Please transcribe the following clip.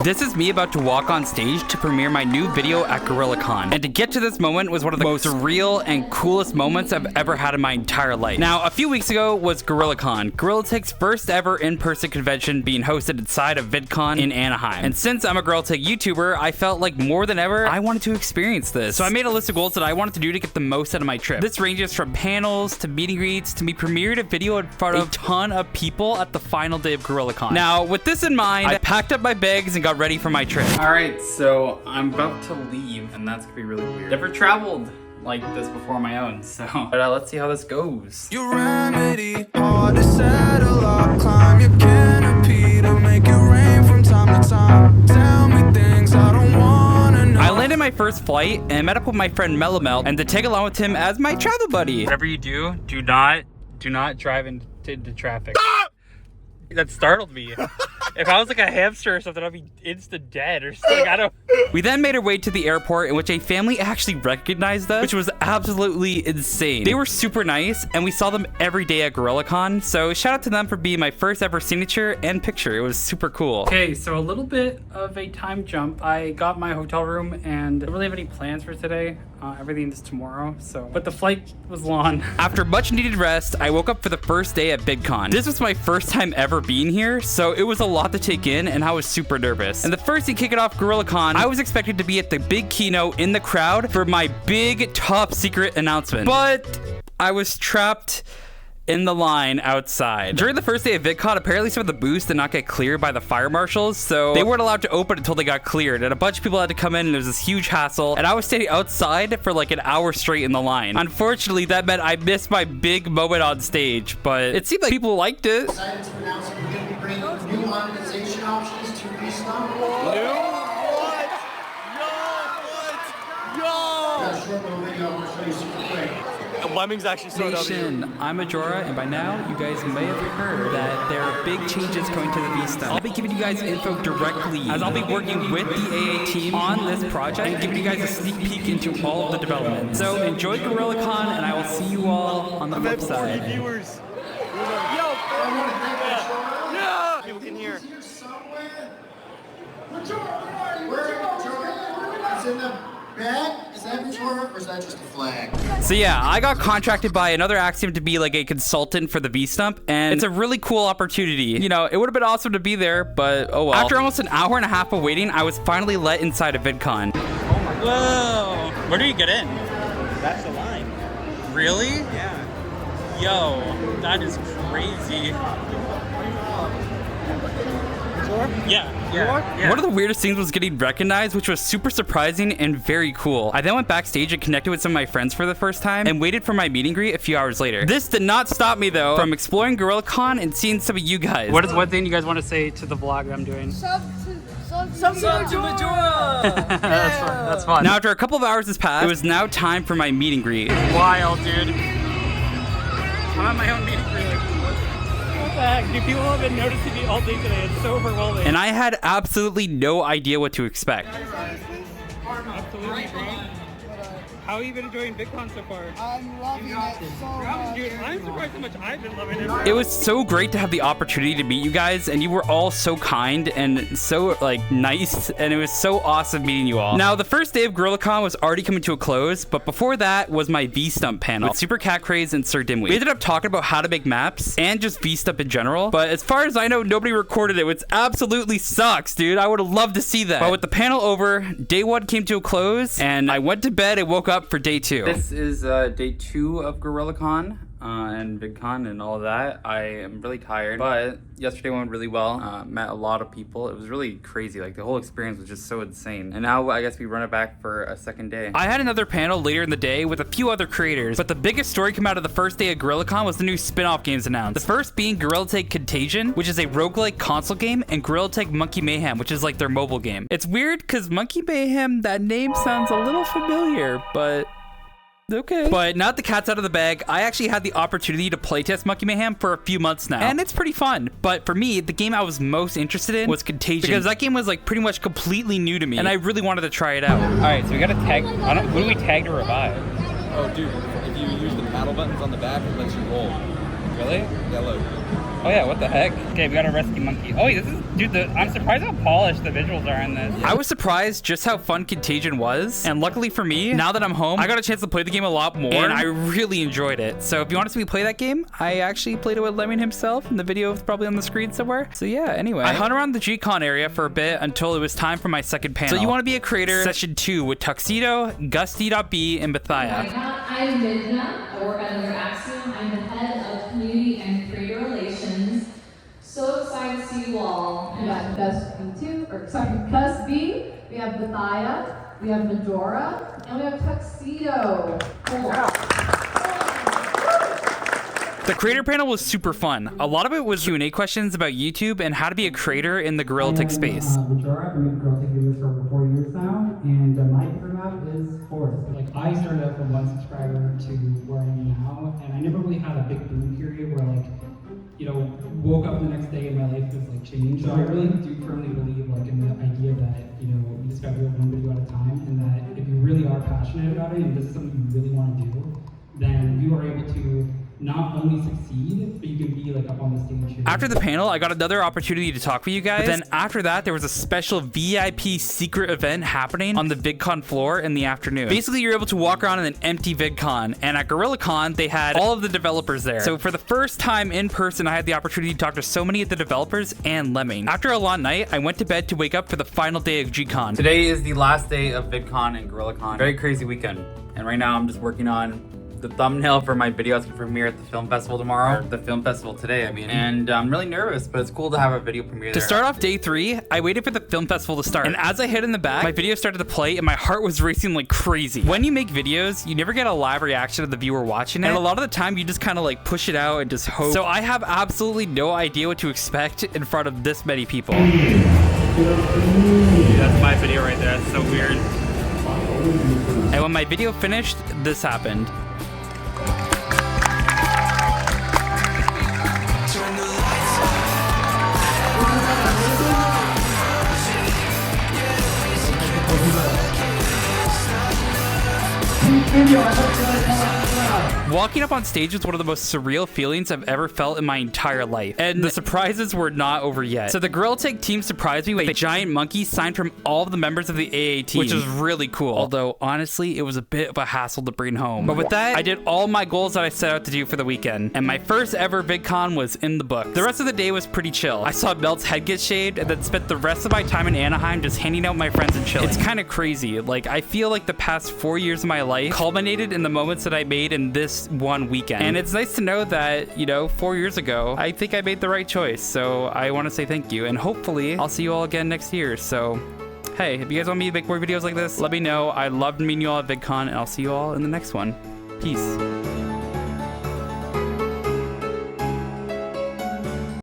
This is me about to walk on stage to premiere my new video at GorillaCon. And to get to this moment was one of the most surreal and coolest moments I've ever had in my entire life. Now, a few weeks ago was GorillaCon, GorillaTech's first ever in-person convention being hosted inside of Vidcon in Anaheim. And since I'm a GorillaTech YouTuber, I felt like more than ever, I wanted to experience this. So I made a list of goals that I wanted to do to get the most out of my trip. This ranges from panels to meet and greets to me premiered a video in front of a ton of people at the final day of GorillaCon. Now, with this in mind, I packed up my bags and got ready for my trip. All right, so I'm about to leave, and that's gonna be really weird. Never traveled like this before on my own, so but let's see how this goes. Your remedy, hard to settle up, climb your canopy to make it rain from time to time. Tell me things I don't wanna know. I landed my first flight and met up with my friend Melomel and to take along with him as my travel buddy. Whatever you do, do not drive into traffic. That startled me. If I was like a hamster or something, I'd be instant dead or something. I don't. We then made our way to the airport in which a family actually recognized us, which was absolutely insane. They were super nice, and we saw them every day at GorillaCon. So shout out to them for being my first ever signature and picture. It was super cool. Okay, so a little bit of a time jump. I got my hotel room and I don't really have any plans for today. Everything is tomorrow, but the flight was long. After much needed rest, I woke up for the first day at Vidcon. This was my first time ever being here, so it was a lot to take in and I was super nervous. And the first thing kicking off GorillaCon, I was expected to be at the big keynote in the crowd for my big top secret announcement. But I was trapped in the line outside. During the first day of VidCon, apparently some of the booths did not get cleared by the fire marshals, so they weren't allowed to open until they got cleared, and a bunch of people had to come in and there was this huge hassle, and I was standing outside for like an hour straight in the line. Unfortunately, that meant I missed my big moment on stage, but it seemed like people liked it. Excited to announce that we're going to be bringing new monetization options to Vidcon. Got a short little video I'm going to show you super quick. Lemming's actually so Nation, I'm Majora, and by now you guys may have heard that there are big changes coming to the Vista. I'll be giving you guys info directly, as I'll be working with the AA team on this project and giving you guys a sneak peek into all of the development. So enjoy GorillaCon, and I will see you all on the flip side. Viewers. Yeah! People can hear. It's in the bag? Is that Majora, or is that just a flag? So yeah, I got contracted by another Axiom to be like a consultant for the V-Stump, and it's a really cool opportunity. You know, it would have been awesome to be there, but oh well. After almost an hour and a half of waiting, I was finally let inside of VidCon. Oh my god. Whoa! Where do you get in? That's the line. Really? Yeah. Yo, that is crazy. Yeah. One of the weirdest things was getting recognized, which was super surprising and very cool. I then went backstage and connected with some of my friends for the first time and waited for my meet and greet a few hours later. This did not stop me though from exploring GorillaCon and seeing some of you guys. What is one thing you guys want to say to the vlog that I'm doing? Sub to Majora! That's fun. Now after a couple of hours has passed, it was now time for my meet and greet. Wild, dude. I'm at my own meet and greet. What the heck? Dude, people have been noticing me all day today. It's so overwhelming. And I had absolutely no idea what to expect. Absolutely, bro. How have you been enjoying VidCon so far? I'm loving it so much. Dude, I'm surprised how much I've been loving it. It was so great to have the opportunity to meet you guys, and you were all so kind and so like nice, and it was so awesome meeting you all. Now, the first day of GorillaCon was already coming to a close, but before that was my V-Stump panel with Super Cat Craze and Sir Dimwee. We ended up talking about how to make maps and just V-Stump in general, but as far as I know, nobody recorded it, which absolutely sucks, dude. I would have loved to see that. But with the panel over, day one came to a close, and I went to bed and woke up for day two. This is day 2 of GorillaCon and VidCon and all of that. I am really tired, but yesterday went really well. Met a lot of people. It was really crazy. Like the whole experience was just so insane. And now I guess we run it back for a second day. I had another panel later in the day with a few other creators, but the biggest story come out of the first day of GorillaCon was the new spin-off games announced. The first being GorillaTech Contagion, which is a roguelike console game, and GorillaTech Monke Mayhem, which is like their mobile game. It's weird because Monke Mayhem, that name sounds a little familiar, but okay. But now that the cat's out of the bag, I actually had the opportunity to playtest Monke Mayhem for a few months now, and it's pretty fun. But for me, the game I was most interested in was Contagion, because that game was like pretty much completely new to me, and I really wanted to try it out. All right, so we gotta tag. Who do we tag to revive? Oh, dude, if you use the paddle buttons on the back, it lets you roll. Really? Yeah, look. Oh yeah, what the heck? Okay, we got a rescue monkey. Oh, wait, this is, dude, I'm surprised how polished the visuals are in this. I was surprised just how fun Contagion was. And luckily for me, now that I'm home, I got a chance to play the game a lot more. And I really enjoyed it. So if you want to see me play that game, I actually played it with Lemon himself. And the video is probably on the screen somewhere. So yeah, anyway. I hung around the G-Con area for a bit until it was time for my second panel. So you want to be a creator, session 2 with Tuxedo, Gusty.B, and Bethia. I'm Vidcon. I work at Another Axiom. I'm the head of community and creator relations. So excited to see you all. We got Gus B, we have Bethia, we have Majora, and we have Tuxedo. Cool. The creator panel was super fun. A lot of it was Q&A questions about YouTube and how to be a creator in the GorillaTech space. Majora, I've been making GorillaTech videos for over 4 years now, and my format is Forest. Like, I started out from 1 subscriber to where I am now, and I never really had a big boom period where, like, you know, woke up the next day and my life was like changed. So I really do firmly believe like in the idea that, you know, you just gotta do it one video at a time, and that if you really are passionate about it and this is something you really want to do, then you are able to not only succeed, but you can be like up on the stage here. After the panel, I got another opportunity to talk with you guys. But then after that, there was a special VIP secret event happening on the VidCon floor in the afternoon. Basically, you're able to walk around in an empty VidCon, and at GorillaCon, they had all of the developers there. So for the first time in person, I had the opportunity to talk to so many of the developers and Lemming. After a long night, I went to bed to wake up for the final day of G-Con. Today is the last day of VidCon and GorillaCon. Very crazy weekend. And right now, I'm just working on the thumbnail for my video that's gonna premiere at the film festival tomorrow. The film festival today, I mean. And I'm really nervous, but it's cool to have a video premiere there. To start off day 3, I waited for the film festival to start. And as I hit in the back, my video started to play and my heart was racing like crazy. When you make videos, you never get a live reaction of the viewer watching it. And a lot of the time, you just kind of like push it out and just hope. So I have absolutely no idea what to expect in front of this many people. Dude, that's my video right there. That's so weird. And when my video finished, this happened. Walking up on stage was one of the most surreal feelings I've ever felt in my entire life. And the surprises were not over yet. So the GorillaTech team surprised me with a giant monkey signed from all of the members of the AA team, which was really cool. Although, honestly, it was a bit of a hassle to bring home. But with that, I did all my goals that I set out to do for the weekend. And my first ever VidCon was in the books. The rest of the day was pretty chill. I saw Melt's head get shaved and then spent the rest of my time in Anaheim just hanging out with my friends and chilling. It's kind of crazy. Like, I feel like the past 4 years of my life culminated in the moments that I made in this one weekend. And it's nice to know that, you know, 4 years ago, I think I made the right choice. So I want to say thank you. And hopefully I'll see you all again next year. So, hey, if you guys want me to make more videos like this, let me know. I loved meeting you all at VidCon, and I'll see you all in the next one. Peace.